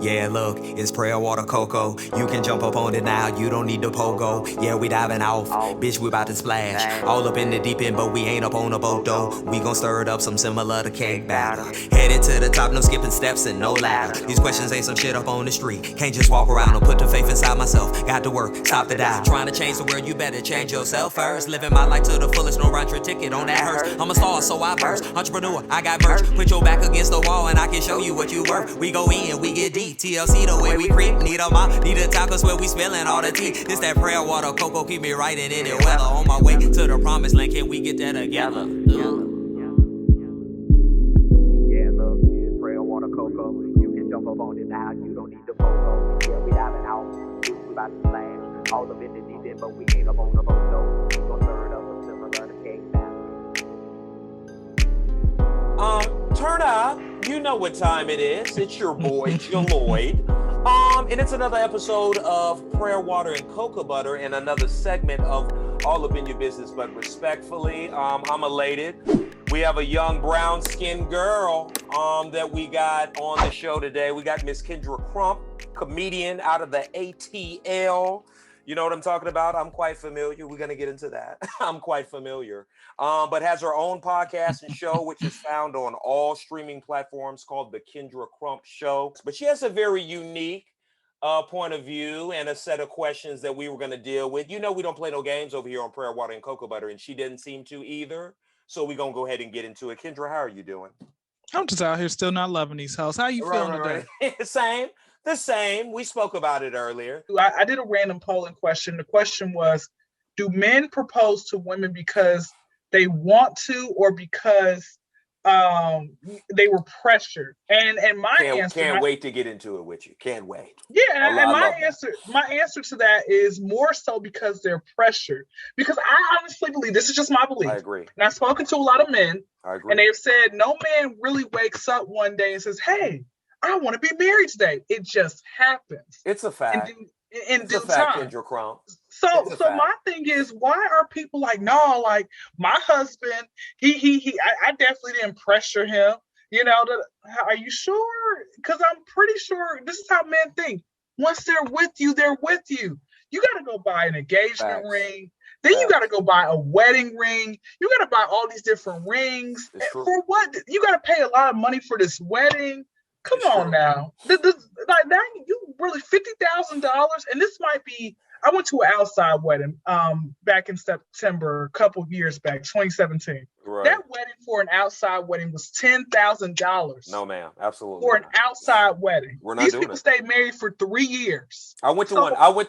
Yeah, look, it's prayer water cocoa. You can jump up on it now, you don't need the pogo. Yeah, we diving off, bitch, we about to splash. All up in the deep end, but we ain't up on a boat though. We gon' stir it up some similar to cake batter. Headed to the top, no skipping steps and no ladder. These questions ain't some shit up on the street. Can't just walk around and put the faith inside myself. Got to work, stop the doubt. Trying to change the world, you better change yourself first. Living my life to the fullest, no round trip ticket on that hearse. I'm a star, so I burst. Entrepreneur, I got merch. Put your back against the wall and I can show you what you worth. We go in, we get deep. TLC the way we creep. Need a mop, need a top, cause where we spilling all the tea. This that prayer water, cocoa, keep me right in it weather. On my way to the promised land, can we get that together? Yeah, look, it's prayer water, cocoa. You can jump up on it now, you don't need the pogo. Yeah, we diving out, we about to splash. All up in the deep end, but we ain't up on the boat though. We gon' stir it up some similar to cake now. Turn up. You know what time it is. It's your boy, Jaloid. And it's another episode of Prayer Water and Cocoa Butter and another segment of All Up in Your Business, but respectfully, I'm elated. We have a young brown-skinned girl that we got on the show today. We got Miss Kyndra Crump, comedian out of the ATL. You know what I'm talking about? I'm quite familiar. We're going to get into that. I'm quite familiar. But has her own podcast and show, which is found on all streaming platforms, called The Kyndra Crump Show. But she has a very unique point of view and a set of questions that we were going to deal with. You know, we don't play no games over here on Prayer Water and Cocoa Butter, and she didn't seem to either. So we're going to go ahead and get into it. Kyndra, how are you doing? I'm just out here still not loving these hoes. How you feeling today? The same. We spoke about it earlier. I did a random polling question. The question was, do men propose to women because they want to or because they were pressured? And my answer... Can't wait to get into it with you. Can't wait. Yeah, and my answer to that is more so because they're pressured. Because I honestly believe, this is just my belief. I agree. And I've spoken to a lot of men. I agree. And they've said no man really wakes up one day and says, hey, I want to be married today. It just happens. It's a fact. In due time. Kyndra Crump. So my thing is, why are people like, no, like my husband, I definitely didn't pressure him. You know, are you sure? Because I'm pretty sure this is how men think. Once they're with you, they're with you. You got to go buy an engagement ring. Then you got to go buy a wedding ring. You got to buy all these different rings. For what? You got to pay a lot of money for this wedding. Come on now. Like now you really $50,000, and this might be. I went to an outside wedding back in September, a couple of years back, 2017. Right. That wedding for an outside wedding was $10,000. No, ma'am, absolutely. For an outside wedding. We're not These doing people it. stayed married for 3 years. I went to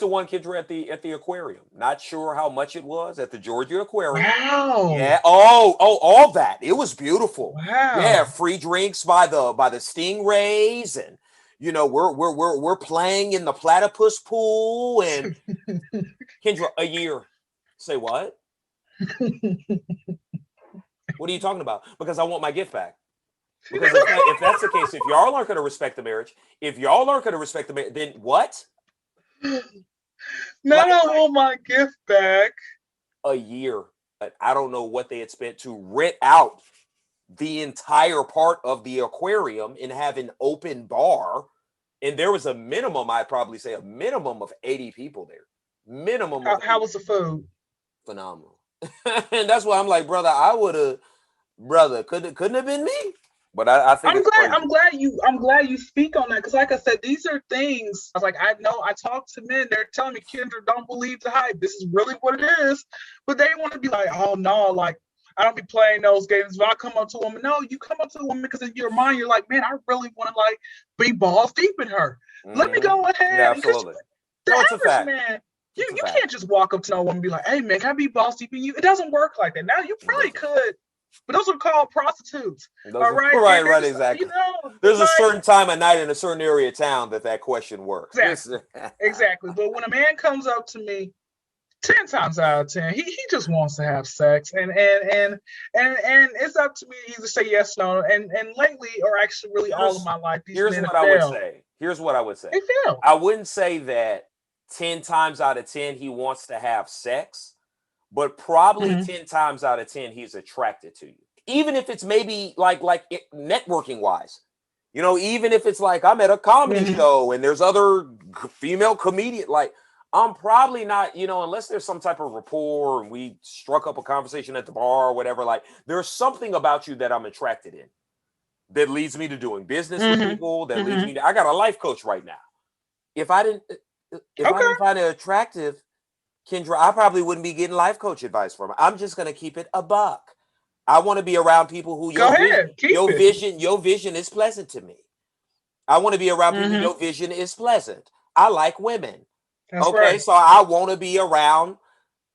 one, Kyndra, at the aquarium. Not sure how much it was at the Georgia Aquarium. Wow. Yeah. All that. It was beautiful. Wow. Yeah. Free drinks by the stingrays, and you know we're playing in the platypus pool, and Kyndra, a year. Say what? What are you talking about? Because I want my gift back. Because if that's the case, if y'all aren't going to respect the marriage, then what? No, I want my gift back. A year. I don't know what they had spent to rent out the entire part of the aquarium and have an open bar. And there was I'd probably say a minimum of 80 people there. Minimum. How was the food? Phenomenal. And that's why I'm like, brother, couldn't have been me. But I think I'm glad you speak on that, because like I said, these are things I know I talk to men, they're telling me, Kyndra, don't believe the hype. This is really what it is. But they want to be like, oh no, like I don't be playing those games. If I come up to a woman, no, you come up to a woman because in your mind you're like, man, I really want to like be balls deep in her. Mm-hmm. Let me go ahead. Yeah, absolutely. It's a fact. Man, you can't just walk up to no woman and be like, hey man, can I be balls deep in you? It doesn't work like that. Now you probably could, but those are called prostitutes. All right, right, exactly. You know, there's a certain time of night in a certain area of town that question works. Exactly. But when a man comes up to me, 10 times out of 10, he just wants to have sex, and it's up to me to either say yes, no, and lately, or actually really all of my life, here's what I would say. They fail. I wouldn't say that 10 times out of 10 he wants to have sex, but probably 10 times out of 10 he's attracted to you, even if it's maybe like networking wise. You know, even if it's like I'm at a comedy show and there's other female comedian, like I'm probably not, you know, unless there's some type of rapport and we struck up a conversation at the bar or whatever, like there's something about you that I'm attracted in that leads me to doing business with people, that leads me to, I got a life coach right now. If I didn't find it attractive, Kyndra, I probably wouldn't be getting life coach advice from her. I'm just going to keep it a buck. I want to be around people who your vision is pleasant to me. I want to be around people your vision is pleasant. I like women. That's right. So I want to be around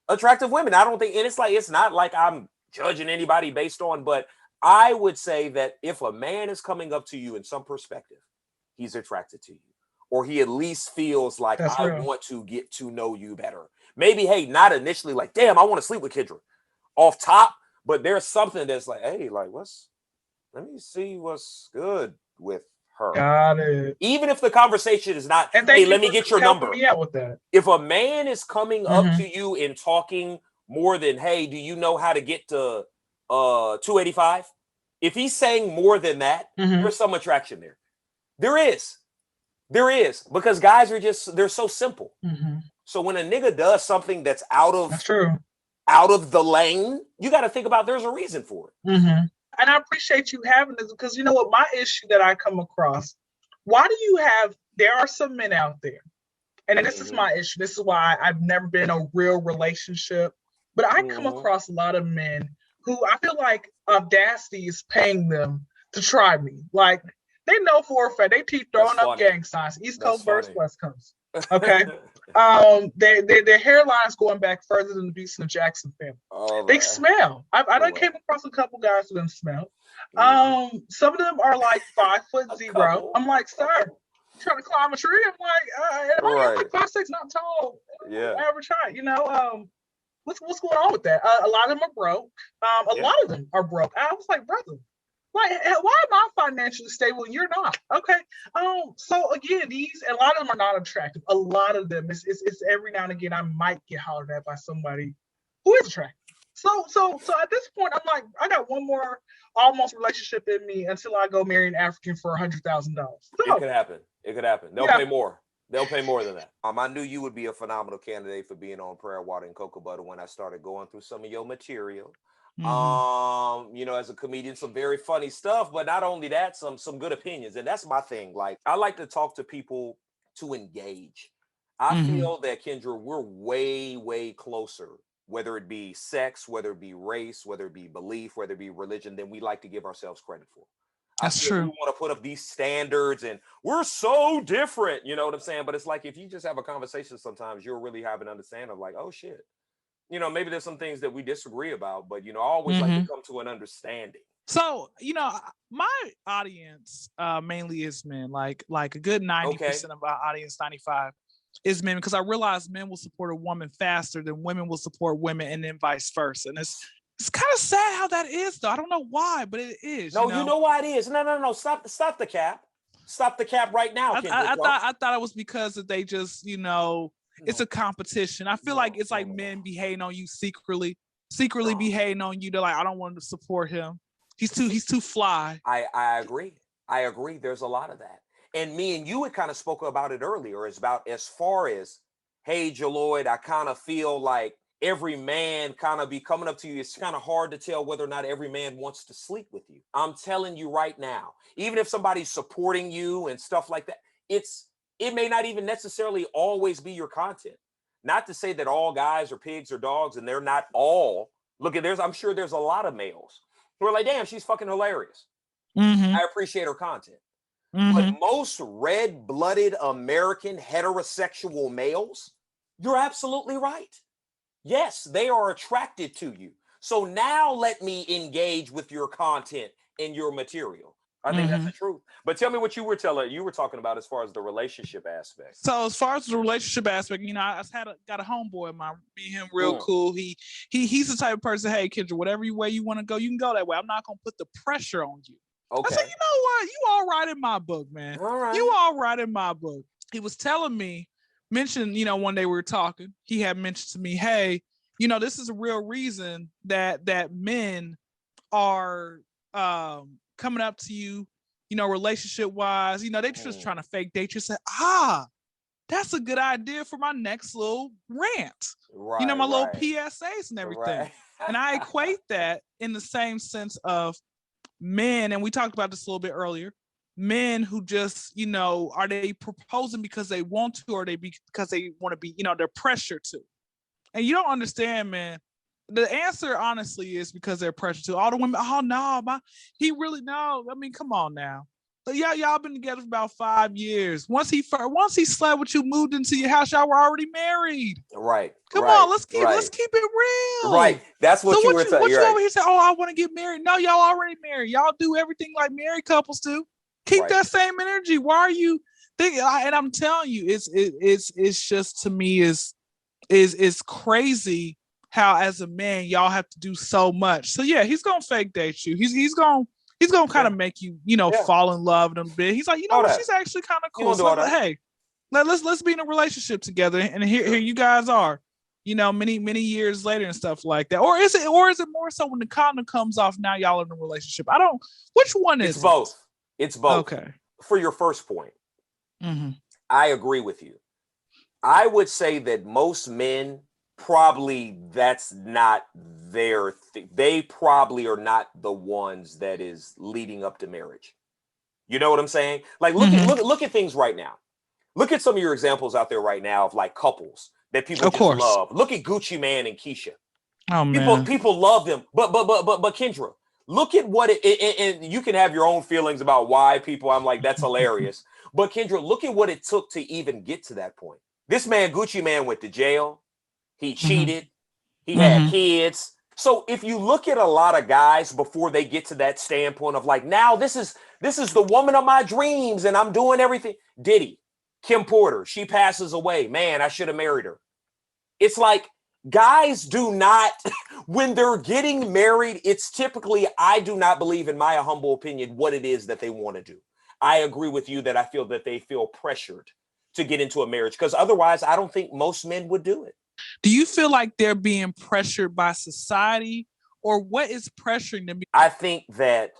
attractive women. I don't think, and it's not like I'm judging anybody based on, but I would say that if a man is coming up to you in some perspective, he's attracted to you, or he at least feels like I want to get to know you better. Maybe, hey, not initially like, damn, I want to sleep with Kyndra off top. But there's something that's like, hey, like, let me see what's good with her. Got it. Even if the conversation is not, hey, let me get your number. Me out with that. If a man is coming up to you and talking more than, hey, do you know how to get to 285? If he's saying more than that, there's some attraction there. There is. Because guys they're so simple. So when a nigga does something that's out of the lane, you got to think about there's a reason for it. And I appreciate you having this, because you know what, my issue that I come across, there are some men out there, and this is my issue. This is why I've never been in a real relationship, but I come across a lot of men who I feel like audacity is paying them to try me. Like, they know for a fact, they keep throwing up gang signs, East Coast versus West Coast. Okay. Their hairline's going back further than the Beast and the Jackson family. They smell. I done came across a couple guys who didn't smell. Some of them are like 5'0". I'm like, sir, trying to climb a tree? I'm like, I'm like 5'6", not tall. Average height, you know. What's going on with that? A lot of them are broke. A lot of them are broke. I was like, brother, like, why am I financially stable and you're not? Okay. So again, a lot of them are not attractive. A lot of them, it's every now and again I might get hollered at by somebody who is attractive. So at this point, I'm like, I got one more almost relationship in me until I go marry an African for $100,000. So, it could happen. They'll pay more. They'll pay more than that. I knew you would be a phenomenal candidate for being on Prayer, Water, and Cocoa Butter when I started going through some of your material. You know, as a comedian, some very funny stuff, but not only that, some good opinions. And that's my thing. Like, I like to talk to people to engage. I feel that, Kyndra, we're way, way closer, whether it be sex, whether it be race, whether it be belief, whether it be religion, than we like to give ourselves credit for. That's true. We want to put up these standards and we're so different, you know what I'm saying? But it's like, if you just have a conversation, sometimes you'll really have an understanding of like, oh shit, you know, maybe there's some things that we disagree about, but you know, I always like to come to an understanding. So, you know, my audience mainly is men, like a good 90% of our audience, 95 is men, because I realize men will support a woman faster than women will support women, and then vice versa. And it's kind of sad how that is, though. I don't know why, but it is. No, you know why it is. No. Stop the cap. Stop the cap right now. I thought it was because that they just, you know, it's a competition. I feel like it's like men be hating on you secretly be hating on you. They're like, I don't want to support him. He's too fly. I agree. There's a lot of that. And me and you had kind of spoke about it earlier. It's about as far as, hey, Jaloid, I kind of feel like every man kind of be coming up to you. It's kind of hard to tell whether or not every man wants to sleep with you. I'm telling you right now, even if somebody's supporting you and stuff like that, it may not even necessarily always be your content. Not to say that all guys are pigs or dogs, and they're not all. Look, I'm sure there's a lot of males who are like, damn, she's fucking hilarious. I appreciate her content. But most red-blooded American heterosexual males, you're absolutely right. Yes, they are attracted to you. So now let me engage with your content and your material. I think that's the truth. But tell me what you were talking about as far as the relationship aspect. So as far as the relationship aspect, you know, I got a homeboy of mine, me and him real cool. He's the type of person, hey, Kyndra, whatever way you want to go, you can go that way. I'm not going to put the pressure on you. Okay. I said, you know what? You all right in my book, man. All right. You all right in my book. He was telling me, mentioned, you know, one day we were talking, he had mentioned to me, hey, you know, this is a real reason that men are coming up to you, relationship wise, they just trying to fake date you. Say, that's a good idea for my next little rant. Right, my little PSAs and everything. Right. And I equate that in the same sense of men, and we talked about this a little bit earlier, men who just, are they proposing because they want to, or because they want to be, they're pressured to. And you don't understand, man. The answer, honestly, is because they're pressured to. All the women, he really, no. I mean, come on now. But y'all been together for about 5 years. Once he slept with you, moved into your house, y'all were already married. Right. Come on, let's keep it real. Right. That's what you were saying. What you over here saying? Oh, I want to get married. No, y'all already married. Y'all do everything like married couples do. Keep that same energy. Why are you thinking? And I'm telling you, it's just, to me, is crazy how as a man y'all have to do so much. So yeah, he's gonna fake date you. He's gonna kind of make you, fall in love with him a bit. He's like, what? She's actually kind of cool. So hey, let's be in a relationship together. And here you guys are, many years later and stuff like that. Or is it more so when the condom comes off, now y'all are in a relationship? Which one is it's both. It's both. Okay. For your first point, I agree with you. I would say that most men, probably that's not their thing. They probably are not the ones that is leading up to marriage. You know what I'm saying? Like, look at things right now. Look at some of your examples out there right now of like couples that people just love. Look at Gucci Mane and Keisha. Oh man, people love them. But Kyndra, look at what and you can have your own feelings about why people. I'm like, that's hilarious. But Kyndra, look at what it took to even get to that point. This man, Gucci Mane, went to jail. He cheated. He had kids. So if you look at a lot of guys before they get to that standpoint of like, now this is the woman of my dreams and I'm doing everything. Diddy, Kim Porter, she passes away. Man, I should have married her. It's like guys do not, when they're getting married, it's typically, I do not believe, in my humble opinion, what it is that they want to do. I agree with you that I feel that they feel pressured to get into a marriage, because otherwise I don't think most men would do it. Do you feel like they're being pressured by society, or what is pressuring them? I think that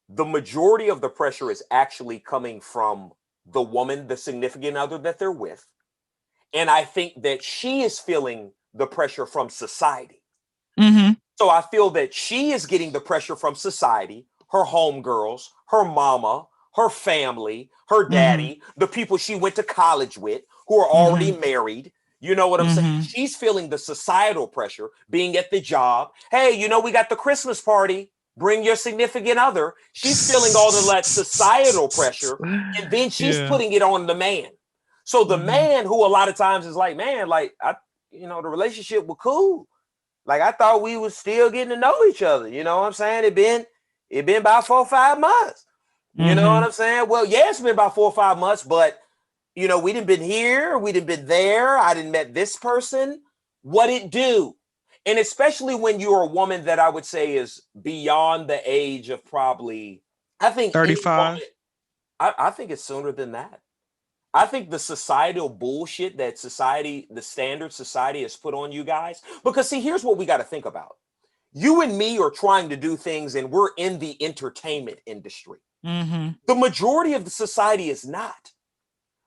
the majority of the pressure is actually coming from the woman, the significant other that they're with. And I think that she is feeling the pressure from society. So I feel that she is getting the pressure from society, her homegirls, her mama, her family, her daddy, the people she went to college with who are already married. You know what I'm saying? She's feeling the societal pressure, being at the job. Hey, we got the Christmas party. Bring your significant other. She's feeling all of that societal pressure. And then she's putting it on the man. So the man, who a lot of times is like, man, like, the relationship was cool. Like, I thought we was still getting to know each other. You know what I'm saying? It been about 4 or 5 months. You know what I'm saying? Well, yeah, it's been about 4 or 5 months, but we done been here, we done been there. I done met this person. What it do? And especially when you're a woman that I would say is beyond the age of probably, I think 35. I think it's sooner than that. I think the societal bullshit that the standard society has put on you guys, because see, here's what we got to think about. You and me are trying to do things and we're in the entertainment industry. The majority of the society is not.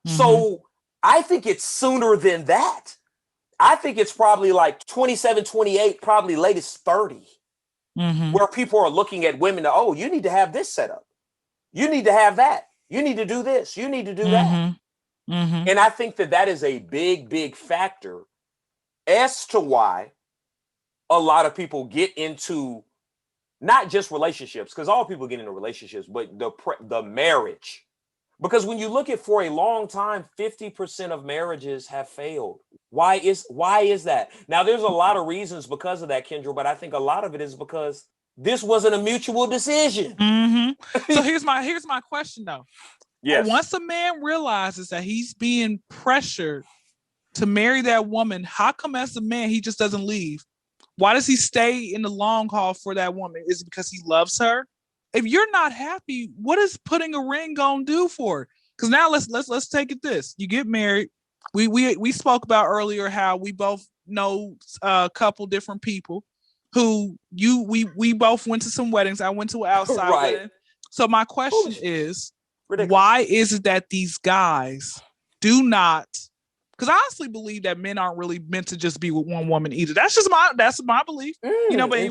So I think it's sooner than that. I think it's probably like 27, 28, probably latest 30, where people are looking at women. Oh, you need to have this set up. You need to have that. You need to do this. You need to do that. And I think that is a big, big factor as to why a lot of people get into not just relationships, because all people get into relationships, but the marriage. Because when you look at, for a long time, 50% of marriages have failed. Why is that? Now, there's a lot of reasons because of that, Kyndra, but I think a lot of it is because this wasn't a mutual decision. So here's my question though. Yes. Once a man realizes that he's being pressured to marry that woman, how come as a man he just doesn't leave? Why does he stay in the long haul for that woman? Is it because he loves her? If you're not happy, what is putting a ring gonna do for her? Because now let's take it this. You get married. We spoke about earlier how we both know a couple different people who we both went to some weddings. I went to an outside wedding. So my question is, Ridiculous. why is it that these guys do not? Because I honestly believe that men aren't really meant to just be with one woman either. That's my belief. But anyway,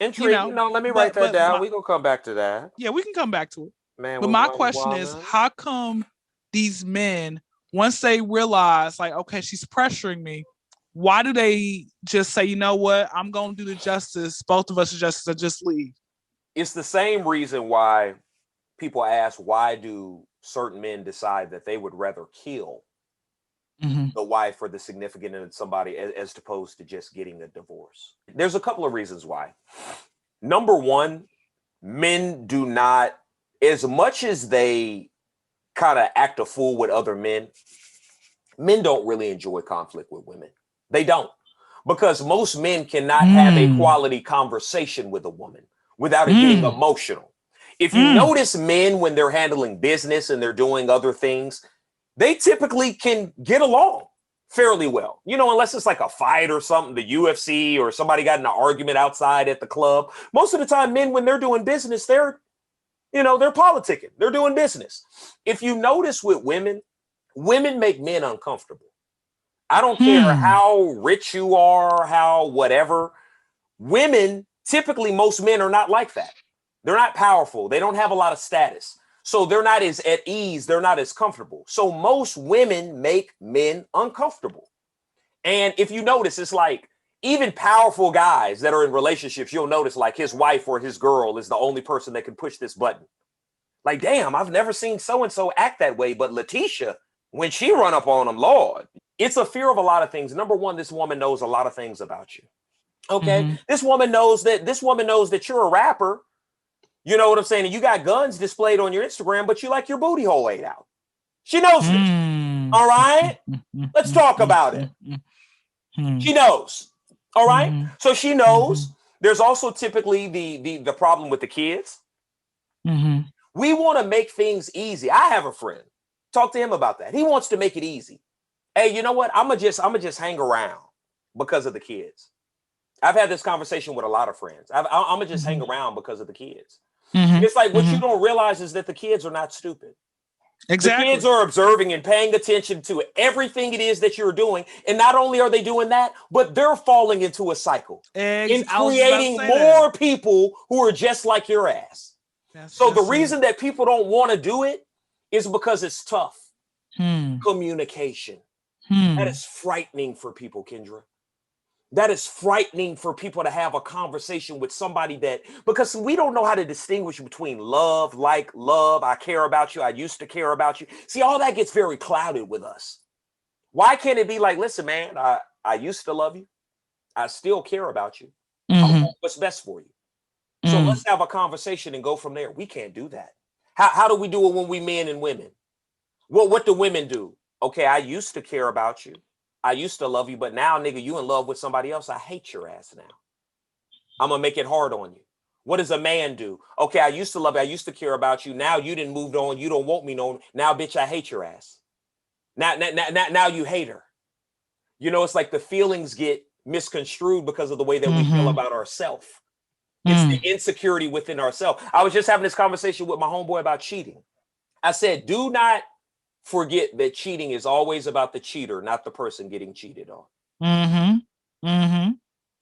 intriguing. Let me write that down. We're gonna come back to that. Yeah, we can come back to it. Man, but my question is, how come these men, once they realize, like, okay, she's pressuring me, why do they just say, you know what, I'm gonna do the justice, both of us are justice, and just leave? It's the same reason why people ask, why do certain men decide that they would rather kill the wife or the significant of somebody as opposed to just getting a divorce? There's a couple of reasons why. Number one, men do not, as much as they kind of act a fool with other men don't really enjoy conflict with women. They don't. Because most men cannot have a quality conversation with a woman without it getting emotional. If you notice men, when they're handling business and they're doing other things, they typically can get along fairly well. Unless it's like a fight or something, the UFC or somebody got in an argument outside at the club. Most of the time, men, when they're doing business, they're politicking. They're doing business. If you notice with women make men uncomfortable. I don't care how rich you are, how whatever. Women, typically, most men are not like that. They're not powerful. They don't have a lot of status. So they're not as at ease. They're not as comfortable. So most women make men uncomfortable. And if you notice, it's like even powerful guys that are in relationships, you'll notice like his wife or his girl is the only person that can push this button. Like, damn, I've never seen so-and-so act that way. But Letitia, when she run up on him, Lord, it's a fear of a lot of things. Number one, this woman knows a lot of things about you. Okay. This woman knows that you're a rapper. You know what I'm saying? And you got guns displayed on your Instagram, but you like your booty hole ate out. She knows this. All right. Let's talk about it. She knows. All right. So she knows. There's also typically the problem with the kids. We want to make things easy. I have a friend. Talk to him about that. He wants to make it easy. Hey, you know what? I'm gonna just hang around because of the kids. I've had this conversation with a lot of friends. I'm gonna just hang around because of the kids. It's like what you don't realize is that the kids are not stupid. Exactly. The kids are observing and paying attention to everything it is that you're doing. And not only are they doing that, but they're falling into a cycle and creating more people who are just like your ass. So the reason that people don't want to do it is because it's tough. Communication. That is frightening for people, Kyndra. That is frightening for people to have a conversation with somebody because we don't know how to distinguish between love, I care about you, I used to care about you. See, all that gets very clouded with us. Why can't it be like, listen, man, I used to love you. I still care about you. I want what's best for you. So let's have a conversation and go from there. We can't do that. How do we do it when we men and women? Well, what do women do? Okay, I used to care about you. I used to love you, but now, nigga, you in love with somebody else. I hate your ass now. I'm going to make it hard on you. What does a man do? Okay, I used to love you. I used to care about you. Now you didn't move on. You don't want me no. Now, bitch, I hate your ass. Now you hate her. It's like the feelings get misconstrued because of the way that we feel about ourselves. It's the insecurity within ourselves. I was just having this conversation with my homeboy about cheating. I said, do not forget that cheating is always about the cheater, not the person getting cheated on.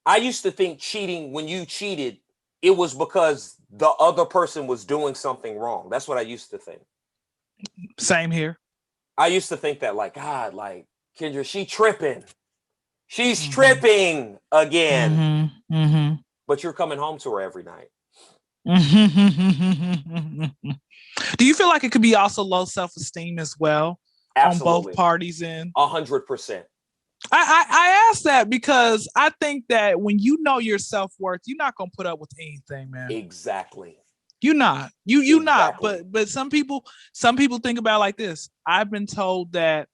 I used to think cheating, when you cheated, it was because the other person was doing something wrong. That's what I used to think. Same here. I used to think that, like, God, like, Kyndra, she tripping. She's tripping again. But you're coming home to her every night. Do you feel like it could be also low self-esteem as well? Absolutely. On both parties in? 100%. I ask that because I think that when you know your self-worth, you're not gonna put up with anything, man. Exactly. You're not. You not. But some people think about it like this. I've been told that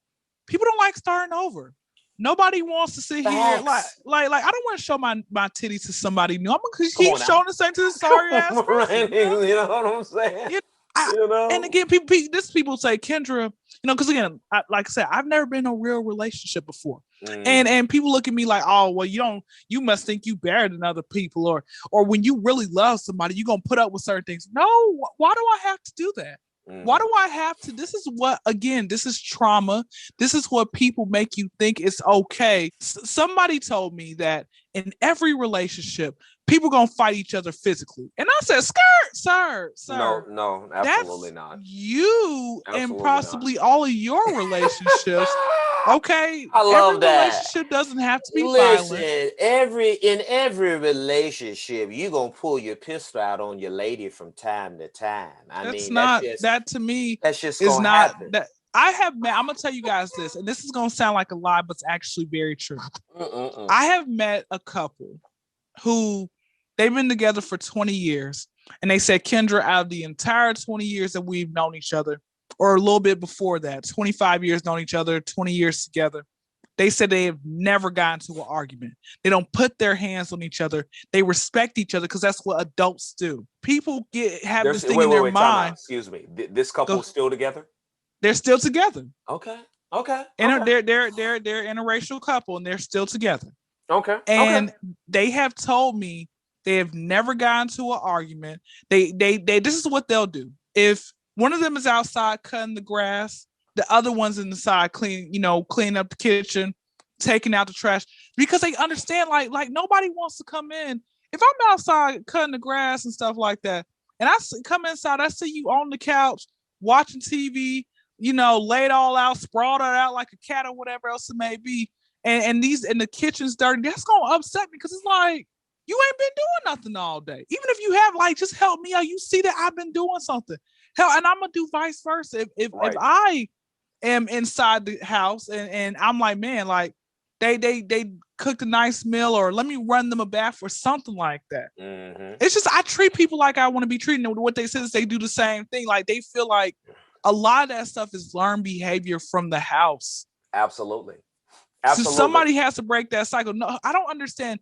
people don't like starting over. Nobody wants to sit here like I don't want to show my titties to somebody new. I'm gonna keep showing the same to the sorry ass person. You know what I'm saying? And again, people say, Kyndra, because again, like I said, I've never been in a real relationship before. And people look at me like, oh, well, you must think you better than other people, or when you really love somebody, you're gonna put up with certain things. No, why do I have to do that? Why do I have to? This is trauma. This is what people make you think it's okay. Somebody told me that in every relationship, people gonna fight each other physically. And I said, sir. No, absolutely not. You absolutely and possibly not. All of your relationships. Okay. I love every that. Relationship doesn't have to be violent. In every relationship, you're gonna pull your pistol out on your lady from time to time. That to me that's just is gonna not happen. That I'm gonna tell you guys this, and this is gonna sound like a lie, but it's actually very true. I have met a couple who they've been together for 20 years, and they said, Kyndra, out of the entire 20 years that we've known each other, or a little bit before that, 25 years known each other, 20 years together, they said they have never gotten to an argument. They don't put their hands on each other. They respect each other because that's what adults do. People have this thing in their mind. Excuse me. This couple is still together? They're still together. Okay. And they're interracial couple, and they're still together. Okay. And they have told me they have never gotten to an argument. They this is what they'll do. If one of them is outside cutting the grass, the other one's inside cleaning up the kitchen, taking out the trash, because they understand like nobody wants to come in. If I'm outside cutting the grass and stuff like that, and I come inside, I see you on the couch watching TV, laid all out, sprawled out like a cat or whatever else it may be, and the kitchen's dirty, that's gonna upset me because it's like, you ain't been doing nothing all day. Even if you have, like, just help me out. You see that I've been doing something. Hell, and I'm gonna do vice versa. If I am inside the house and I'm like, man, like they cooked a nice meal, or let me run them a bath or something like that. It's just I treat people like I want to be treated. And what they say is they do the same thing. Like they feel like a lot of that stuff is learned behavior from the house. Absolutely. So somebody has to break that cycle. No, I don't understand.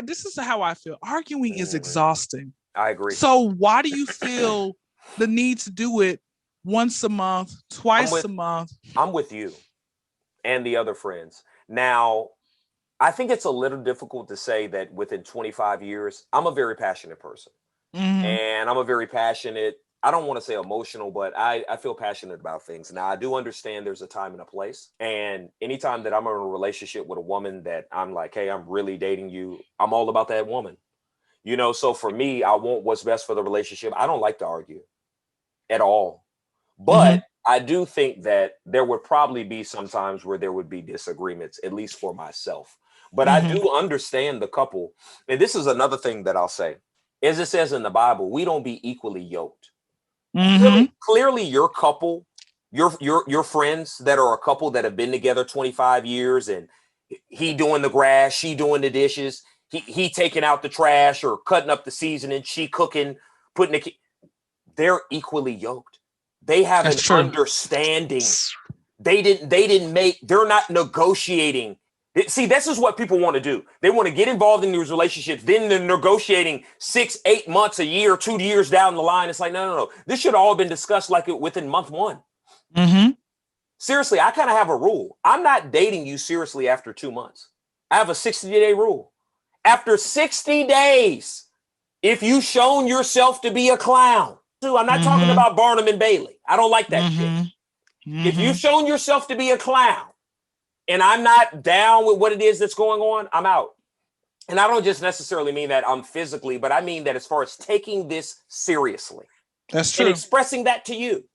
This is how I feel. Arguing is exhausting. I agree. So why do you feel the need to do it once a month, twice a month? I'm with you and the other friends. Now, I think it's a little difficult to say that within 25 years, I'm a very passionate person. And I'm a very passionate, I don't want to say emotional, but I feel passionate about things. Now, I do understand there's a time and a place. And anytime that I'm in a relationship with a woman that I'm like, hey, I'm really dating you, I'm all about that woman. So for me, I want what's best for the relationship. I don't like to argue at all. But I do think that there would probably be some times where there would be disagreements, at least for myself. But I do understand the couple. And this is another thing that I'll say. As it says in the Bible, we don't be equally yoked. Clearly your couple, your friends that are a couple that have been together 25 years and he doing the grass, she doing the dishes, he taking out the trash or cutting up the seasoning, she cooking, they're equally yoked. They have an understanding. They're not negotiating. See, this is what people want to do. They want to get involved in these relationships. Then they're negotiating 6, 8 months, a year, 2 years down the line. It's like, no. This should have all been discussed like it within month 1. Seriously, I kind of have a rule. I'm not dating you seriously after 2 months. I have a 60-day rule. After 60 days, if you've shown yourself to be a clown, I'm not talking about Barnum and Bailey. I don't like that shit. If you've shown yourself to be a clown, and I'm not down with what it is that's going on, I'm out. And I don't just necessarily mean that I'm physically, but I mean that as far as taking this seriously. That's true. And expressing that to you.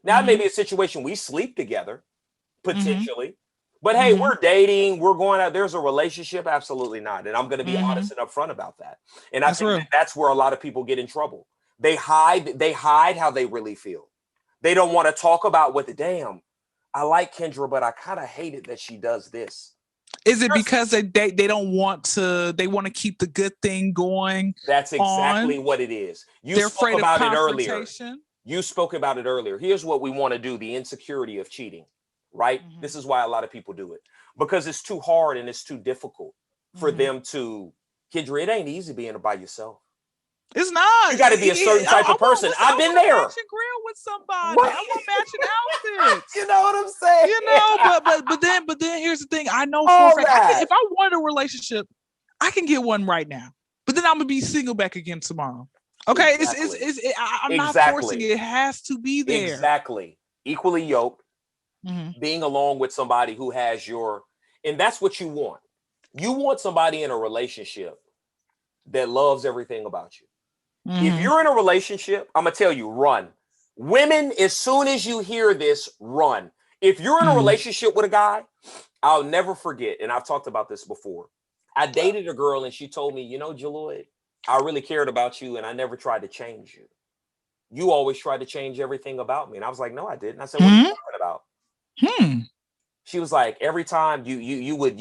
Now, it may be a situation we sleep together, potentially. But hey, we're dating, we're going out, there's a relationship, absolutely not. And I'm going to be honest and upfront about that. And I think that's where a lot of people get in trouble. They hide how they really feel. They don't want to talk about I like Kyndra, but I kind of hate it that she does this. Is it because they don't want to, they want to keep the good thing going? That's exactly what it is. They're afraid of confrontation. You spoke about it earlier. Here's what we want to do, the insecurity of cheating, right? This is why a lot of people do it. Because it's too hard and it's too difficult for them to, Kyndra, it ain't easy being by yourself. It's not. You got to be a certain type of person. I've been there. Matching grill with somebody. I want matching outfits. You know what I'm saying? You know, but then here's the thing. I know for a fact, if I wanted a relationship, I can get one right now. But then I'm gonna be single back again tomorrow. Okay, exactly. I'm not forcing it. It has to be there. Exactly. Equally yoked. Being along with somebody who has and that's what you want. You want somebody in a relationship that loves everything about you. If you're in a relationship, I'm gonna tell you, run. Women, as soon as you hear this, run. If you're in a relationship with a guy, I'll never forget, and I've talked about this before. I dated a girl and she told me, you know, Jaloid, I really cared about you and I never tried to change you. You always tried to change everything about me. And I was like, no, I didn't. I said, what are you talking about? She was like, every time you would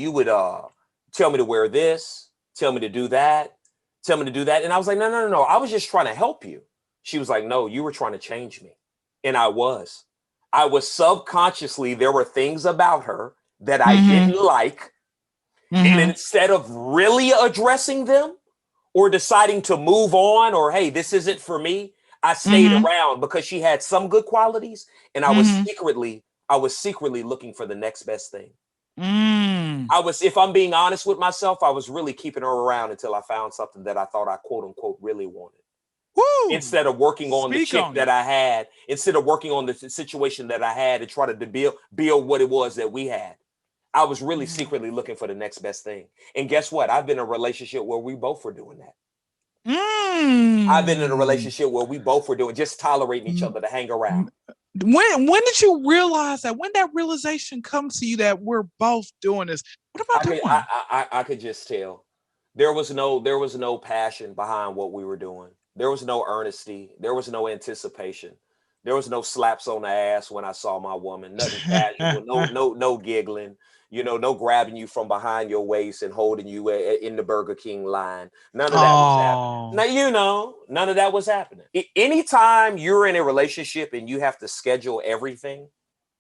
tell me to wear this, tell me to do that. Tell me to do that. And I was like, no. I was just trying to help you. She was like, no, you were trying to change me. And I was subconsciously, there were things about her that I didn't like. And instead of really addressing them or deciding to move on or, hey, this isn't for me, I stayed around because she had some good qualities. And I was secretly looking for the next best thing. If I'm being honest with myself, I was really keeping her around until I found something that I thought I quote unquote really wanted. Woo! Instead of working on the chick that I had, instead of working on the situation that I had and try to build what it was that we had, I was really secretly looking for the next best thing. And guess what? I've been in a relationship where we both were doing that. I've been in a relationship where we both were doing just tolerating each other to hang around. When did you realize that? When that realization comes to you that we're both doing this? What about the one? I could just tell. There was no passion behind what we were doing. There was no earnesty. There was no anticipation. There was no slaps on the ass when I saw my woman. Nothing casual. No giggling. You know, no grabbing you from behind your waist and holding you in the Burger King line. None of that was happening. Now, you know, none of that was happening. Anytime you're in a relationship and you have to schedule everything,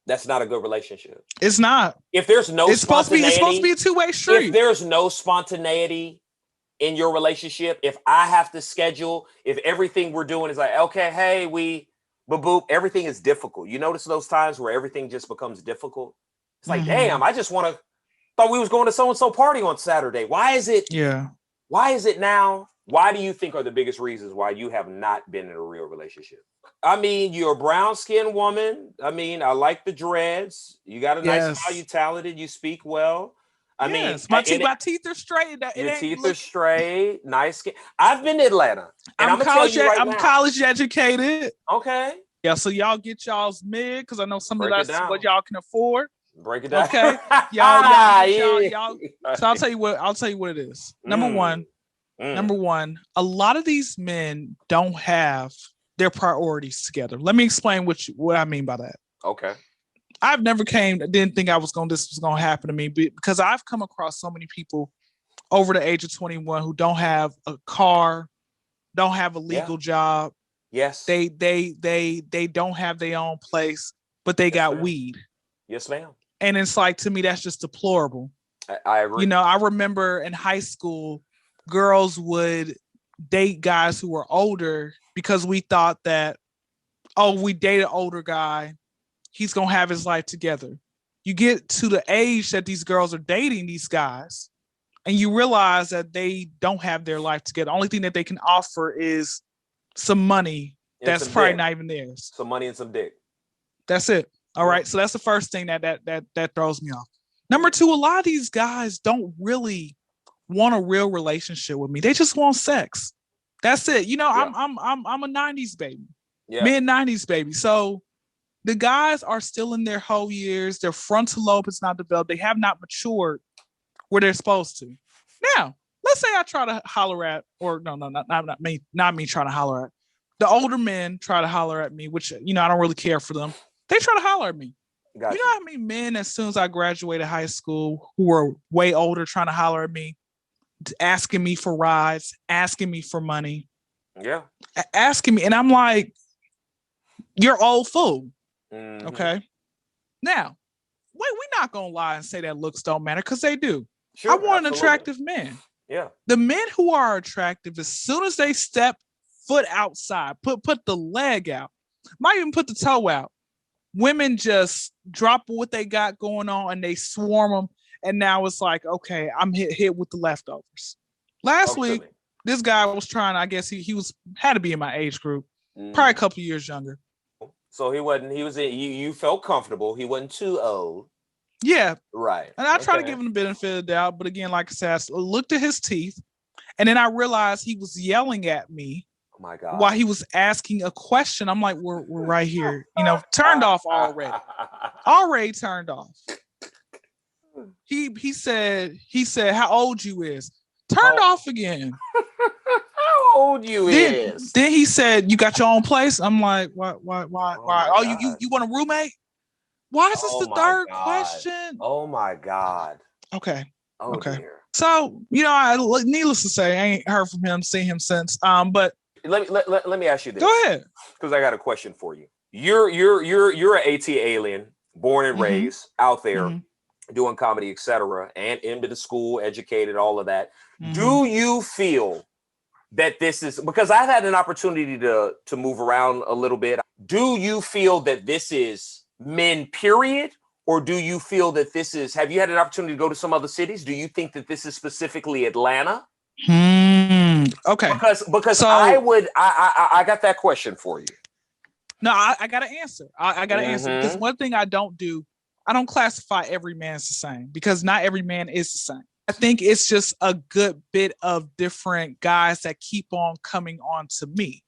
that's not a good relationship. It's not. If there's no it's supposed to be a two-way street. If there's no spontaneity in your relationship, if I have to schedule, if everything we're doing is like, okay, hey, boop, everything is difficult. You notice those times where everything just becomes difficult? It's like, damn, I just thought we was going to so-and-so party on Saturday. Why is it now? Why do you think are the biggest reasons why you have not been in a real relationship? I mean, you're a brown-skinned woman. I mean, I like the dreads. You got a nice smile. You're talented. You speak well. I mean, my teeth are straight. Your teeth are straight. Nice skin. I've been to Atlanta. And I'm college educated. Okay. Yeah, so y'all get y'all's mid because I know some of that's what y'all can afford. Break it down. Okay. y'all. So I'll tell you what it is. Number one, a lot of these men don't have their priorities together. Let me explain what I mean by that. Okay. I've never didn't think this was going to happen to me because I've come across so many people over the age of 21 who don't have a car, don't have a legal job. Yes. They don't have their own place, but they got weed. Yes, ma'am. And it's like, to me, that's just deplorable. I agree. You know, I remember in high school, girls would date guys who were older because we thought that, we date an older guy, he's going to have his life together. You get to the age that these girls are dating these guys, and you realize that they don't have their life together. The only thing that they can offer is some money that's probably not even theirs. Some money and some dick. That's it. All right. So that's the first thing that throws me off. Number two, a lot of these guys don't really want a real relationship with me. They just want sex. That's it. You know, I'm a 90s baby. Yeah. Mid 90s baby. So the guys are still in their whole years. Their frontal lobe is not developed. They have not matured where they're supposed to. Now, let's say I try to holler at, or not me trying to holler at. The older men try to holler at me, which, you know, I don't really care for them. They try to holler at me. Gotcha. You know how many men, as soon as I graduated high school, who were way older, trying to holler at me, asking me for rides, asking me for money. Yeah. Asking me. And I'm like, you're old fool. Mm-hmm. Okay. Now, we're not going to lie and say that looks don't matter, because they do. Sure, I want an attractive man. Yeah. The men who are attractive, as soon as they step foot outside, put the leg out, might even put the toe out. Women just drop what they got going on and they swarm them. And now it's like, okay, I'm hit with the leftovers. Last week, this guy was trying, I guess he had to be in my age group, probably a couple years younger. So you felt comfortable. He wasn't too old. Yeah. Right. And I try to give him the benefit of the doubt. But again, like I said, I looked at his teeth and then I realized he was yelling at me. Oh my God. While he was asking a question. I'm like, we're right here. Turned off already. Already turned off. He said, how old you is? Turned off again. How old you is? Then he said, you got your own place? I'm like, why? Oh, you want a roommate? Why is this the third question? Oh my God. Okay. Okay. Dear. So, needless to say, I ain't heard from him, seen him since. But let me ask you this. Go ahead. Because I got a question for you. You're an AT alien, born and raised out there, doing comedy, etc., and into the school, educated, all of that. Do you feel that this is, because I've had an opportunity to move around a little bit. Do you feel that this is men, period? Or do you feel that have you had an opportunity to go to some other cities? Do you think that this is specifically Atlanta? Okay. Because so, I got that question for you. No, I got to answer. I got to answer. Because one thing I don't do, I don't classify every man as the same, because not every man is the same. I think it's just a good bit of different guys that keep on coming on to me.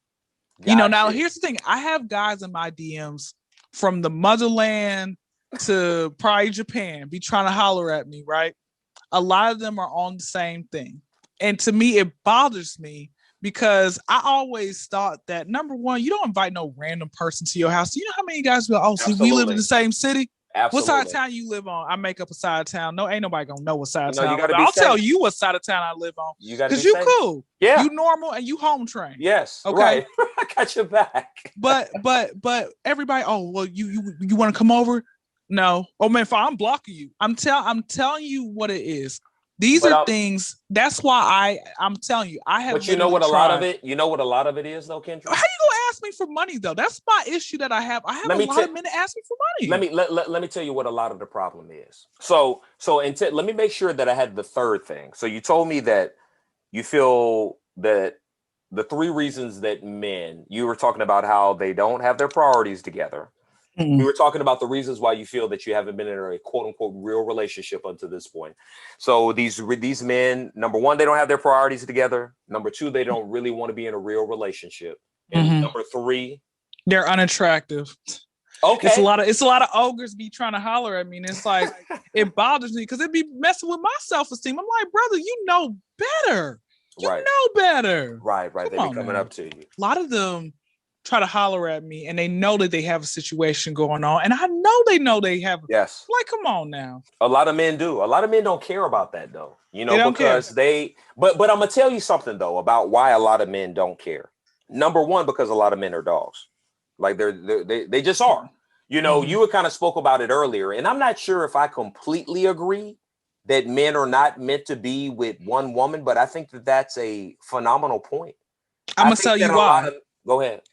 Gotcha. Now here's the thing. I have guys in my DMs from the motherland to probably Japan be trying to holler at me, right? A lot of them are on the same thing. And to me, it bothers me because I always thought that, number one, you don't invite no random person to your house. Do you know how many guys will, see, we live in the same city? Absolutely. What side of town you live on? I make up a side of town. No, ain't nobody gonna know what side of town. I'll tell you what side of town I live on. You got to, because you cool. Yeah, you normal and you home trained. Yes. Okay. Right. I got your back. but everybody. Oh well, you want to come over? No. Oh man, fine. I'm blocking you. I'm telling you what it is. These are things. That's why I'm telling you. I have. But you know what a lot of it. You know what a lot of it is, though, Kyndra. How you gonna ask me for money though? That's my issue that I have. I have a lot of men that ask me for money. Let me tell you what a lot of the problem is. So let me make sure that I had the third thing. So you told me that you feel that the three reasons that men. You were talking about how they don't have their priorities together. We were talking about the reasons why you feel that you haven't been in a quote unquote real relationship until this point. So these men, number one, they don't have their priorities together. Number two, they don't really want to be in a real relationship. And number three, they're unattractive. Okay. It's a lot of ogres be trying to holler at me. And it's like, it bothers me because it be messing with my self-esteem. I'm like, brother, you know better. You know better. Right. They be coming up to you. A lot of them try to holler at me and they know that they have a situation going on, and I know they have. Yes. Like, come on now. A lot of men do. A lot of men don't care about that though. Because but I'm gonna tell you something though about why a lot of men don't care. Number one, because a lot of men are dogs. Like they just are. You were kind of spoke about it earlier, and I'm not sure if I completely agree that men are not meant to be with one woman, but I think that that's a phenomenal point. I'm gonna tell you why. Go ahead.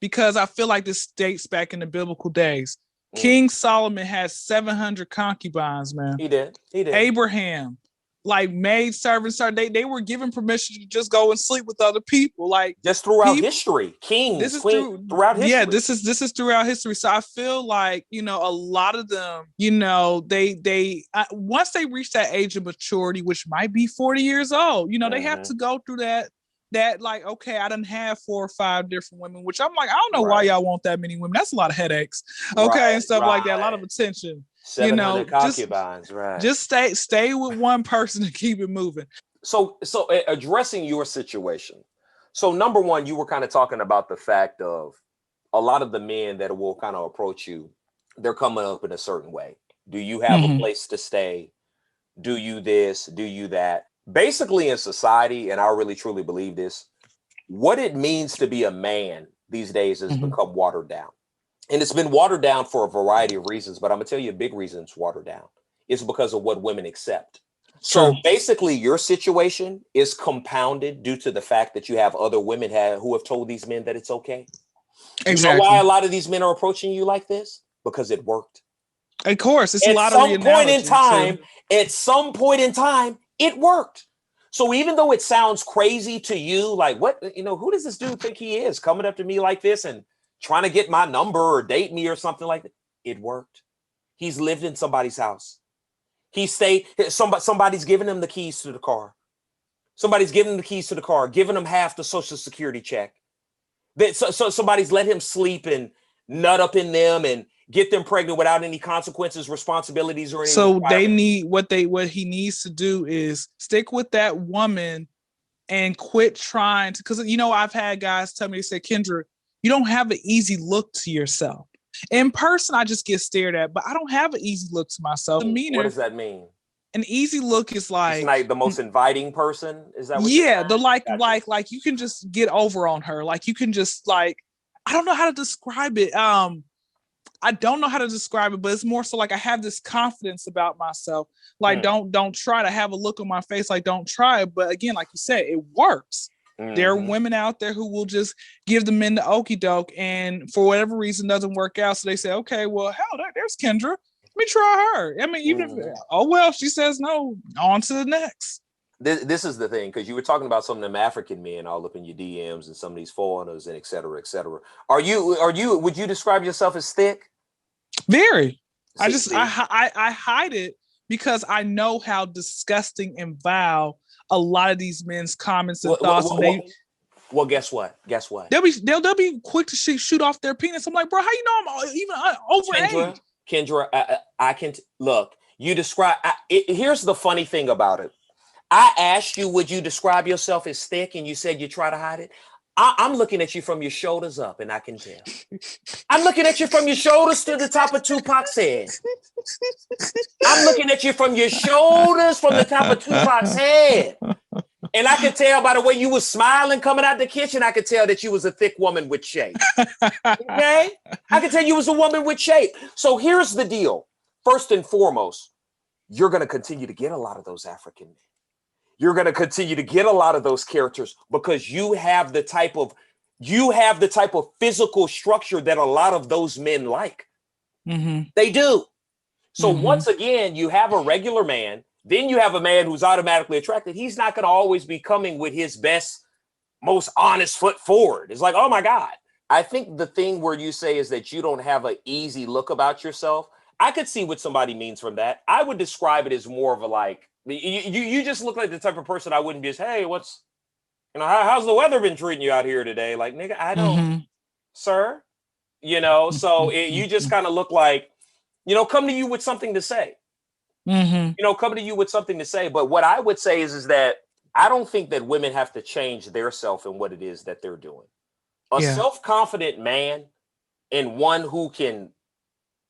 Because I feel like this dates back in the biblical days. King Solomon had 700 concubines, man. He did. Abraham, like maid servants, they were given permission to just go and sleep with other people, like just throughout history. Kings, throughout history. Yeah, this is throughout history. So I feel like a lot of them, they once they reach that age of maturity, which might be 40 years old, they have to go through that like, okay, I done have 4 or 5 different women, which I'm like, I don't know why y'all want that many women. That's a lot of headaches, okay, and stuff like that. A lot of attention. 700 concubines, just stay with one person and keep it moving. So addressing your situation. So number one, you were kind of talking about the fact of a lot of the men that will kind of approach you, they're coming up in a certain way. Do you have a place to stay? Do you this? Do you that? Basically in society, and I really truly believe this, what it means to be a man these days has become watered down. And it's been watered down for a variety of reasons, but I'm gonna tell you a big reason it's watered down. It's because of what women accept. So True. basically, your situation is compounded due to the fact that you have other women who have told these men that it's okay. Exactly. You know why a lot of these men are approaching you like this? Because it worked. Of course, it's a At lot of some point in reanalogy, time, too. at some point in time, it worked. So even though it sounds crazy to you, like what, who does this dude think he is coming up to me like this and trying to get my number or date me or something like that? It worked. He's lived in somebody's house. He stayed. Somebody's giving him the keys to the car. Somebody's giving him the keys to the car, giving him half the Social Security check. So somebody's let him sleep and nut up in them and get them pregnant without any consequences, responsibilities, or anything. So they need what he needs to do is stick with that woman and quit trying to, because I've had guys tell me, they say, Kyndra, you don't have an easy look to yourself. In person, I just get stared at, but I don't have an easy look to myself. What does that mean? An easy look is like, it's like the most inviting person. Is that what yeah, you're the Gotcha. like you can just get over on her. Like you can just I don't know how to describe it. I don't know how to describe it, but it's more so like I have this confidence about myself. Like don't try to have a look on my face. Like don't try it. But again, like you said, it works. There are women out there who will just give the men the okie doke, and for whatever reason doesn't work out. So they say, okay, well, hell, there's Kyndra. Let me try her. I mean, even if she says no, on to the next. This is the thing, because you were talking about some of them African men all up in your DMs and some of these foreigners and et cetera, et cetera. Would you describe yourself as thick? Very. I hide it because I know how disgusting and vile a lot of these men's comments and thoughts. Well, guess what? They'll be quick to shoot off their penis. I'm like, bro, how you know I'm even overage? Kyndra, I can look. You describe. Here's the funny thing about it. I asked you, would you describe yourself as thick, and you said you try to hide it. I'm looking at you from your shoulders up, and I can tell. I'm looking at you from your shoulders to the top of Tupac's head. I'm looking at you from your shoulders from the top of Tupac's head. And I could tell by the way you were smiling coming out the kitchen, I could tell that you was a thick woman with shape. Okay? I could tell you was a woman with shape. So here's the deal. First and foremost, you're going to continue to get a lot of those African men. You're going to continue to get a lot of those characters because you have the type of physical structure that a lot of those men like. They do. So once again, you have a regular man. Then you have a man who's automatically attracted. He's not going to always be coming with his best, most honest foot forward. It's like, oh my God. I think the thing where you say is that you don't have an easy look about yourself. I could see what somebody means from that. I would describe it as more of a like, you just look like the type of person I wouldn't just, hey, how's the weather been treating you out here today? Like, nigga, I don't, sir. So you just kind of look like, come to you with something to say. Come to you with something to say. But what I would say is that I don't think that women have to change their self and what it is that they're doing. A self-confident man and one who can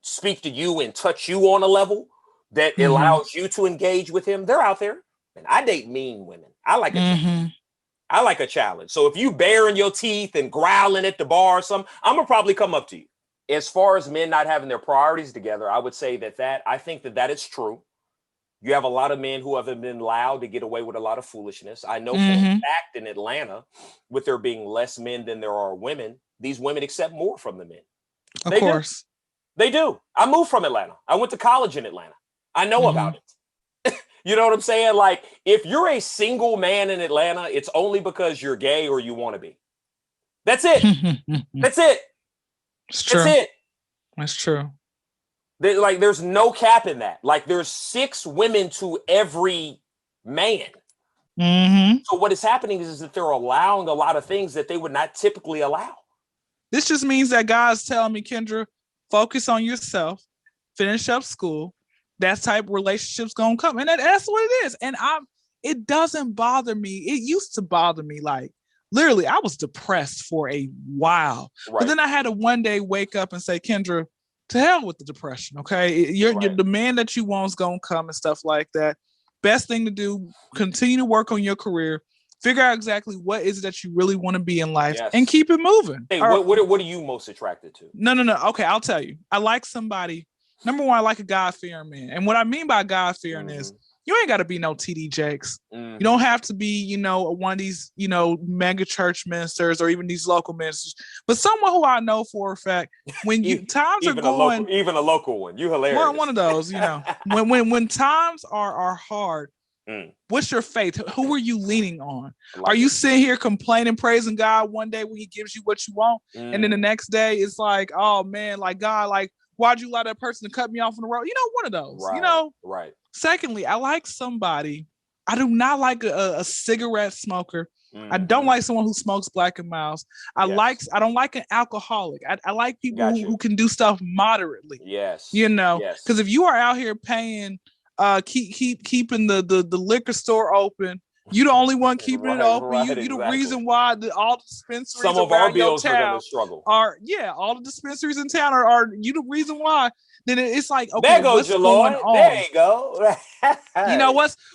speak to you and touch you on a level that allows you to engage with him, they're out there. And I date mean women. I like a challenge. I like a challenge. So if you baring your teeth and growling at the bar or something, I'm going to probably come up to you. As far as men not having their priorities together, I would say that I think that is true. You have a lot of men who have been allowed to get away with a lot of foolishness. I know for a fact in Atlanta, with there being less men than there are women, these women accept more from the men. Of course. They do. I moved from Atlanta. I went to college in Atlanta. I know about it. You know what I'm saying? Like, if you're a single man in Atlanta, it's only because you're gay or you want to be. That's it. That's it. It's true. That's it. That's true. There's no cap in that. Like, there's 6 women to every man. So what is happening is that they're allowing a lot of things that they would not typically allow. This just means that God's telling me, Kyndra, focus on yourself, finish up school. That type of relationship's gonna come. And that's what it is. And it doesn't bother me. It used to bother me. Like, literally, I was depressed for a while. Right. But then I had to one day wake up and say, Kyndra, to hell with the depression, okay? You're the man that you want is gonna come and stuff like that. Best thing to do, continue to work on your career, figure out exactly what is it that you really want to be in life, and keep it moving. Hey, what are you most attracted to? No. Okay, I'll tell you. I like somebody. Number one, I like a God-fearing man. And what I mean by God-fearing is You ain't got to be no TD Jakes. You don't have to be, one of these, mega church ministers or even these local ministers, but someone who I know for a fact when times are going, even a local one, you hilarious. One of those, when times are hard. What's your faith? Who are you leaning on? Are you sitting here complaining, praising God one day when he gives you what you want? And then the next day it's like, oh man, like God, like, why'd you allow that person to cut me off on the road? One of those, Right. Secondly, I like somebody. I do not like a cigarette smoker. I don't like someone who smokes Black and Milds. I don't like an alcoholic. I like people who can do stuff moderately. Yes. Because if you are out here paying, keeping the liquor store open, you the only one keeping it open. You the reason why all the dispensaries. Some of our bills are going to struggle. All the dispensaries in town are you the reason why. Then it's like, okay, there goes your Lord. There you go.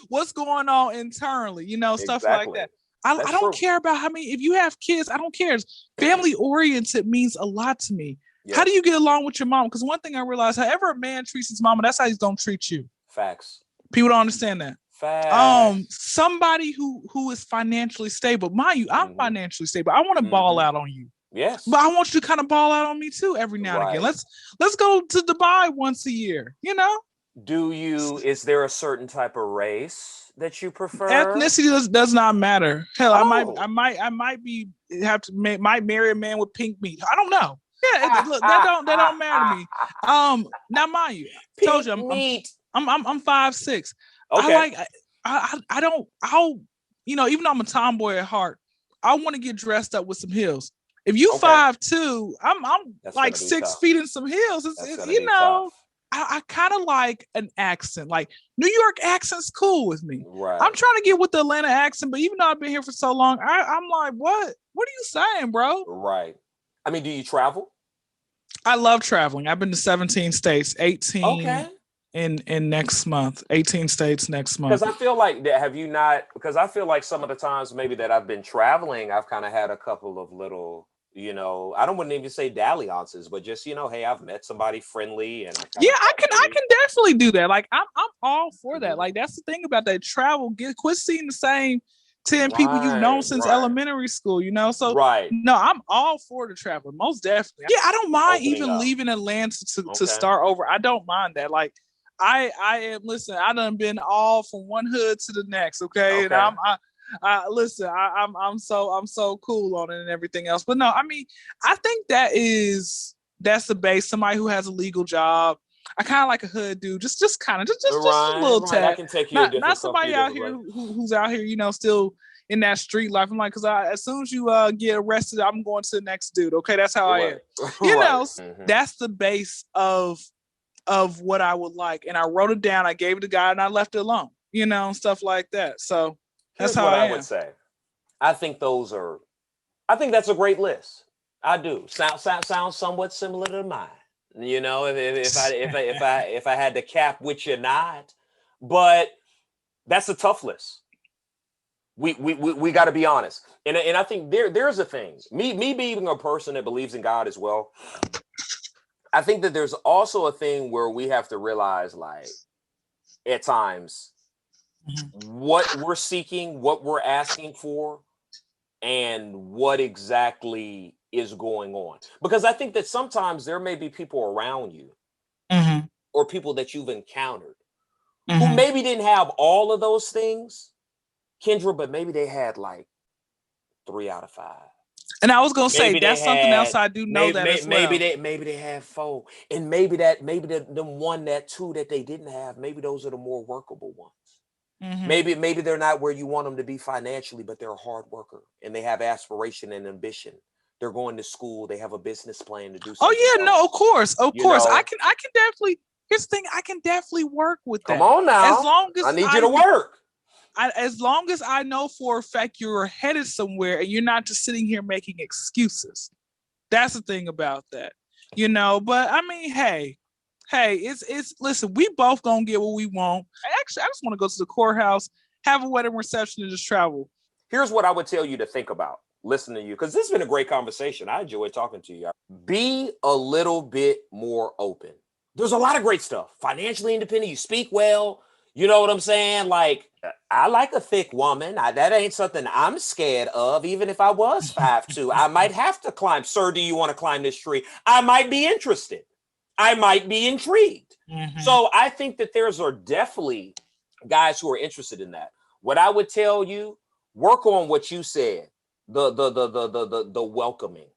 What's going on internally, stuff like that. I don't care about how many, if you have kids, I don't care. Family oriented means a lot to me. Yes. How do you get along with your mom? Because one thing I realized, however a man treats his mama, that's how he's gonna treat you. Facts. People don't understand that. Facts. Somebody who is financially stable. Mind you, I'm financially stable. I want to ball out on you. Yes. But I want you to kind of ball out on me too every now and again. Let's go to Dubai once a year, Is there a certain type of race that you prefer? Ethnicity does not matter. Hell, I might marry a man with pink meat. I don't know. Yeah, that don't matter to me. Now mind you, I told you I'm 5'6". Okay. Even though I'm a tomboy at heart, I want to get dressed up with some heels. If you 5'2", I'm like 6 feet in some heels. I kind of like an accent. Like New York accent's cool with me. Right. I'm trying to get with the Atlanta accent, but even though I've been here for so long, I'm like, what? What are you saying, bro? Right. I mean, do you travel? I love traveling. I've been to 17 states, 18 in next month. 18 states next month. Because I feel like because I feel like some of the times maybe that I've been traveling, I've kind of had a couple of little, I don't want to even say dalliances, but just, hey, I've met somebody friendly and I can definitely do that. Like I'm all for that. Like that's the thing about that travel. Quit seeing the same 10 people you've known since elementary school, So no, I'm all for the travel. Most definitely. Yeah, I don't mind leaving Atlanta to start over. I don't mind that. Like I am, listen, I done been all from one hood to the next. Okay. And I'm so cool on it and everything else. But no, I mean, I think that's the base. Somebody who has a legal job. I kind of like a hood dude, just a little tad. I can take you not somebody out here who's out here, still in that street life. I'm like, because as soon as you get arrested, I'm going to the next dude. Okay, that's how I am. That's the base of what I would like, and I wrote it down. I gave it to God, and I left it alone. Stuff like that. So that's how I would say. I think that's a great list. I do. Sounds somewhat similar to mine. If I had to cap which you're not, but that's a tough list. We got to be honest, and I think there's a thing. Me being a person that believes in God as well, I think that there's also a thing where we have to realize, like, at times, what we're seeking, what we're asking for, and what exactly is going on. Because I think that sometimes there may be people around you or people that you've encountered who maybe didn't have all of those things, Kyndra, but maybe they had like 3 out of 5. And I was gonna say that's something else I do know that as well. Maybe they had 4, and maybe the 1, that 2 that they didn't have, maybe those are the more workable ones. Maybe they're not where you want them to be financially, but they're a hard worker and they have aspiration and ambition. They're going to school. They have a business plan to do something. Oh yeah, no, of course. I can definitely. Here's the thing. I can definitely work with that. Come on now. As long as I need you to work. As long as I know for a fact you're headed somewhere and you're not just sitting here making excuses. That's the thing about that, But I mean, hey, it's listen. We both gonna get what we want. Actually, I just want to go to the courthouse, have a wedding reception, and just travel. Here's what I would tell you to think about. Listen to you, because this has been a great conversation. I enjoy talking to you. Be a little bit more open. There's a lot of great stuff. Financially independent. You speak well. You know what I'm saying? Like, I like a thick woman. That ain't something I'm scared of. Even if I was 5'2", I might have to climb. Sir, do you want to climb this tree? I might be interested. I might be intrigued. Mm-hmm. So I think that there's are definitely guys who are interested in that. What I would tell you, work on what you said, the welcoming,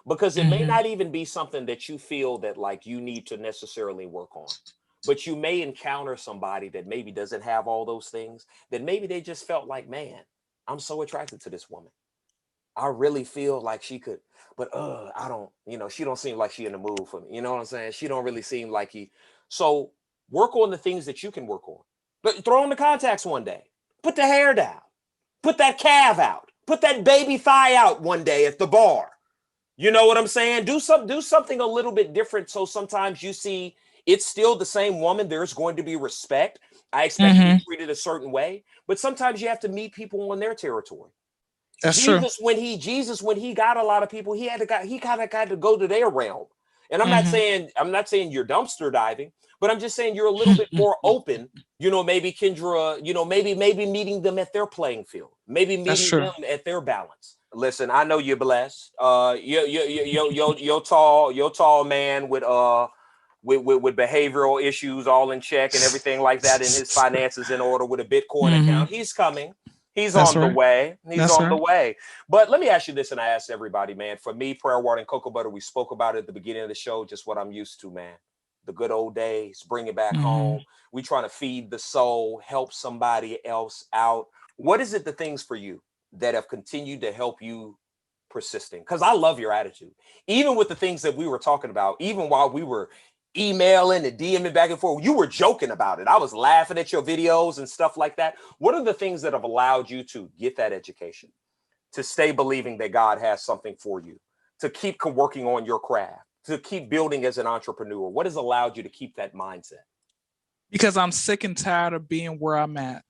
because it may not even be something that you feel that like you need to necessarily work on. But you may encounter somebody that maybe doesn't have all those things, that maybe they just felt like, man, I'm so attracted to this woman. I really feel like she could, but I don't, she don't seem like she in the mood for me. You know what I'm saying? She don't really seem like he. So work on the things that you can work on. But throw on the contacts one day. Put the hair down. Put that calf out. Put that baby thigh out one day at the bar. You know what I'm saying? Do something a little bit different. So sometimes you see it's still the same woman. There's going to be respect. I expect you to be treated a certain way, but sometimes you have to meet people on their territory. That's Jesus, true. when he got a lot of people, he kind of got to go to their realm. And I'm not saying you're dumpster diving, but I'm just saying you're a little bit more open. Maybe Kyndra, maybe meeting them at their playing field, maybe meeting them at their balance. Listen, I know you're blessed. You're tall man with behavioral issues all in check and everything like that, and his finances in order with a Bitcoin account. He's coming. He's on the way. He's on the way. But let me ask you this, and I ask everybody, man. For me, Prayer Water and Cocoa Butter, we spoke about it at the beginning of the show, just what I'm used to, man. The good old days, bring it back home. We trying to feed the soul, help somebody else out. What is it, the things for you that have continued to help you persisting? Because I love your attitude. Even with the things that we were talking about, even while we were emailing and DMing back and forth, you were joking about it. I was laughing at your videos and stuff like that. What are the things that have allowed you to get that education, to stay believing that God has something for you, to keep working on your craft, to keep building as an entrepreneur? What has allowed you to keep that mindset? Because I'm sick and tired of being where I'm at.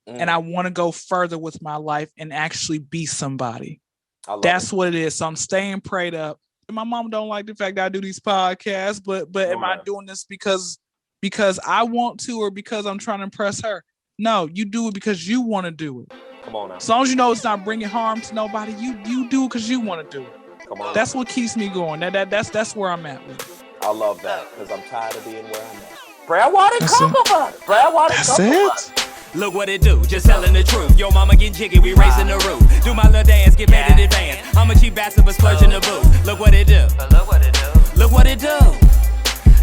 And I want to go further with my life and actually be somebody. That's what it is. So I'm staying prayed up. My mom don't like the fact that I do these podcasts, but am I doing this because I want to, or because I'm trying to impress her? No, you do it because you want to do it. Come on now. As long as you know it's not bringing harm to nobody, you do it because you want to do it. Come on. That's what keeps me going. That's where I'm at with it. I love that, because I'm tired of being where I'm at. Prayer Water and Cocoa Butter. Prayer Water and Cocoa Butter. Look what it do, just telling the truth. Yo mama getting jiggy, we raising the roof. Do my little dance, get paid in advance. I'm a cheap bastard, but splurging the booth. Look what it do. Look what it do. Look what it do.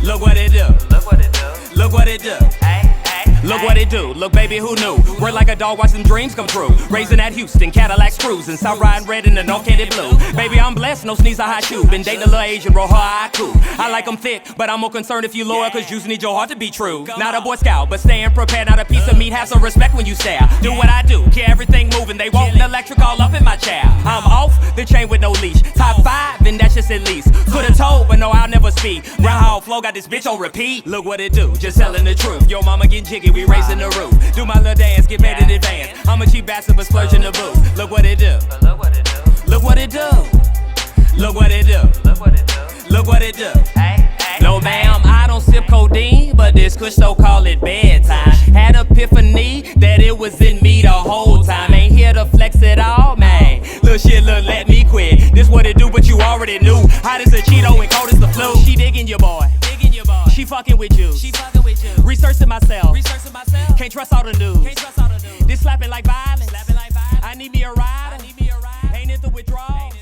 Look what it do. Look what it do. Look what it do. Look what it do. Look, baby, who knew? We're like a dog watching dreams come true. Raising at Houston, Cadillacs cruising, South riding red in the North Candy blue. Baby, I'm blessed, no sneeze or high shoe. Been dating a little Asian, roll her haiku. I like them thick, but I'm more concerned if you loyal, cause you need your heart to be true. Not a Boy Scout, but staying prepared. Not a piece of meat, have some respect when you stare. Do what I do, keep everything moving. They want an electric all up in my chair. I'm off the chain with no leash. Top 5, and that's just at least. Could've told, but no, I'll never speak. Roundhog flow got this bitch on repeat. Look what it do, just telling the truth. Yo mama getting jiggy, we raising the roof. Do my little dance, get paid in advance. I'm a cheap bastard, but splurging the booth. Look what it do. Look what it do. Look what it do. Look what it do. Look what it do. Look what it do. No ma'am, I don't sip codeine, but this kush so call it bedtime. Had epiphany that it was in me the whole time. Ain't here to flex it all, man. Little shit, look, let me quit. This what it do, but you already knew. Hot as a Cheeto and cold as the flu. She digging your boy. She fucking with you. Researching myself. Can't trust all the news. This slapping like violence. I need me a ride. Ain't it the withdrawal?